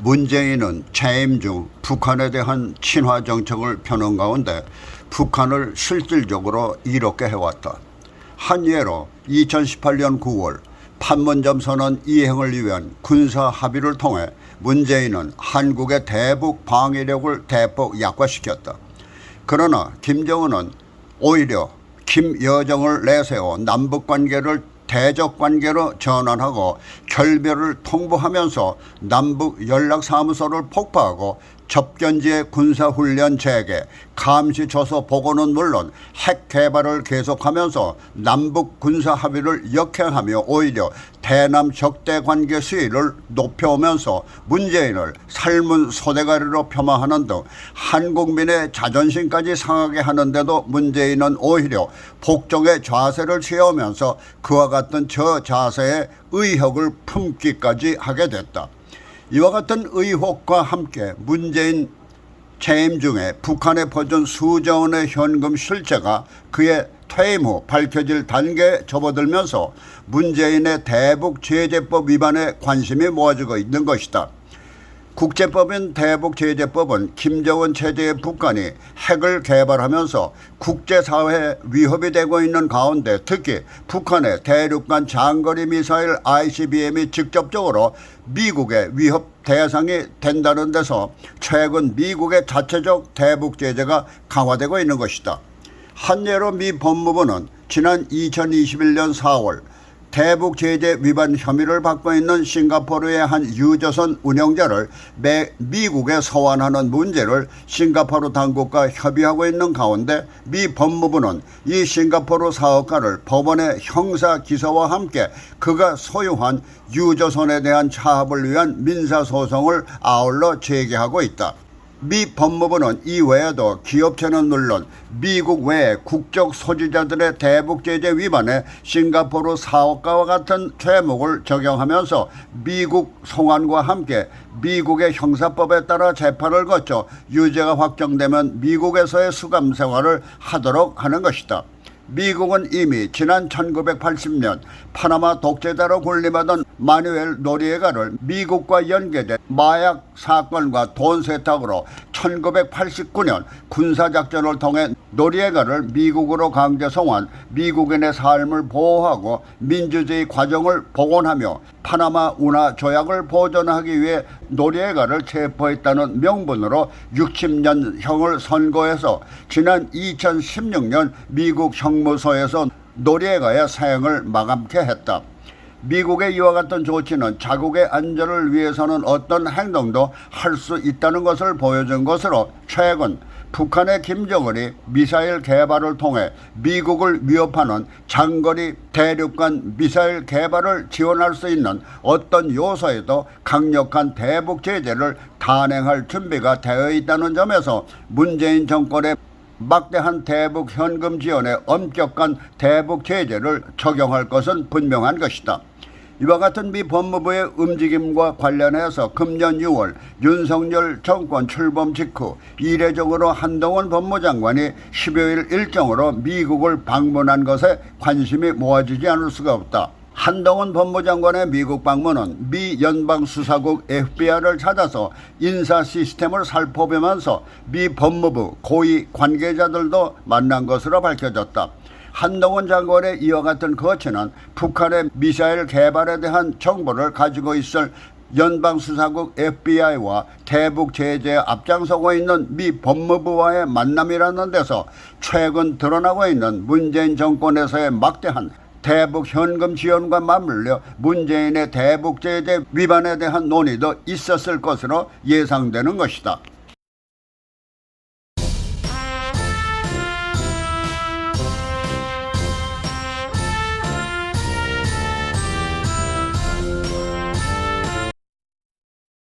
문재인은 재임 중 북한에 대한 친화 정책을 펴는 가운데 북한을 실질적으로 이롭게 해왔다. 한 예로 2018년 9월 판문점 선언 이행을 위한 군사 합의를 통해 문재인은 한국의 대북 방위력을 대폭 약화시켰다. 그러나 김정은은 오히려 김여정을 내세워 남북관계를 대적관계로 전환하고 결별을 통보하면서 남북연락사무소를 폭파하고 접견지의 군사훈련 재개, 감시초소 복원은 물론 핵 개발을 계속하면서 남북 군사 합의를 역행하며 오히려 대남 적대관계 수위를 높여오면서 문재인을 삶은 소대가리로 폄하하는 등 한국민의 자존심까지 상하게 하는데도 문재인은 오히려 복종의 자세를 취하면서 그와 같은 저 자세에 의혹을 품기까지 하게 됐다. 이와 같은 의혹과 함께 문재인 재임 중에 북한에 퍼준 수조 원의 현금 실체가 그의 퇴임 후 밝혀질 단계에 접어들면서 문재인의 대북제재법 위반에 관심이 모아지고 있는 것이다. 국제법인 대북제재법은 김정은 체제의 북한이 핵을 개발하면서 국제사회에 위협이 되고 있는 가운데 특히 북한의 대륙간 장거리 미사일 ICBM이 직접적으로 미국의 위협 대상이 된다는 데서 최근 미국의 자체적 대북제재가 강화되고 있는 것이다. 한 예로 미 법무부는 지난 2021년 4월 대북제재 위반 혐의를 받고 있는 싱가포르의 한 유조선 운영자를 미국에 소환하는 문제를 싱가포르 당국과 협의하고 있는 가운데 미 법무부는 이 싱가포르 사업가를 법원의 형사 기소와 함께 그가 소유한 유조선에 대한 차압을 위한 민사소송을 아울러 제기하고 있다. 미 법무부는 이 외에도 기업체는 물론 미국 외 국적 소지자들의 대북제재 위반에 싱가포르 사업가와 같은 죄목을 적용하면서 미국 송환과 함께 미국의 형사법에 따라 재판을 거쳐 유죄가 확정되면 미국에서의 수감 생활을 하도록 하는 것이다. 미국은 이미 지난 1980년 파나마 독재자로 군림하던 마누엘 노리에가를 미국과 연계된 마약 사건과 돈 세탁으로 1989년 군사작전을 통해 노리에가를 미국으로 강제 송환, 미국인의 삶을 보호하고 민주주의 과정을 복원하며 파나마 운하 조약을 보존하기 위해 노리에가를 체포했다는 명분으로 60년형을 선고해서 지난 2016년 미국 형무소에서 노리에가의 사형을 마감케 했다. 미국의 이와 같은 조치는 자국의 안전을 위해서는 어떤 행동도 할 수 있다는 것을 보여준 것으로 최근 북한의 김정은이 미사일 개발을 통해 미국을 위협하는 장거리 대륙간 미사일 개발을 지원할 수 있는 어떤 요소에도 강력한 대북 제재를 단행할 준비가 되어 있다는 점에서 문재인 정권의 막대한 대북 현금 지원에 엄격한 대북 제재를 적용할 것은 분명한 것이다. 이와 같은 미 법무부의 움직임과 관련해서 금년 6월 윤석열 정권 출범 직후 이례적으로 한동훈 법무장관이 15일 일정으로 미국을 방문한 것에 관심이 모아지지 않을 수가 없다. 한동훈 법무장관의 미국 방문은 미 연방수사국 FBI를 찾아서 인사 시스템을 살펴보면서 미 법무부 고위 관계자들도 만난 것으로 밝혀졌다. 한동훈 장관의 이와 같은 거취는 북한의 미사일 개발에 대한 정보를 가지고 있을 연방수사국 FBI와 대북 제재에 앞장서고 있는 미 법무부와의 만남이라는 데서 최근 드러나고 있는 문재인 정권에서의 막대한 대북 현금 지원과 맞물려 문재인의 대북 제재 위반에 대한 논의도 있었을 것으로 예상되는 것이다.